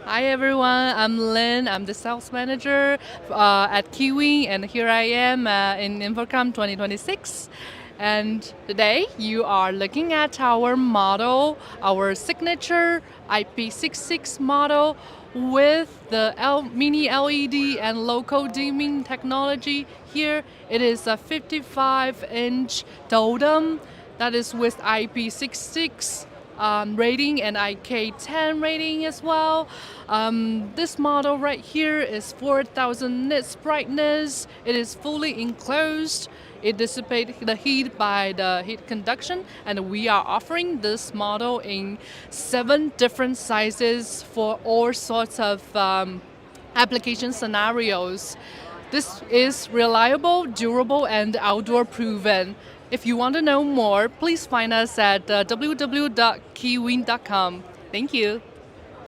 Hi everyone, I'm Lynn. I'm the sales manager at Keewin, and here I am in InfoComm 2026. And today you are looking at our model, our signature IP66 model with the mini LED and local dimming technology. Here it is a 55-inch Totem that is with IP66 rating and IK10 rating as well. This model right here is 4000 nits brightness. It is fully enclosed. It dissipates the heat by the heat conduction, and we are offering this model in 7 different sizes for all sorts of application scenarios. This is reliable, durable, and outdoor proven. If you want to know more, please find us at www.keywin.com. Thank you.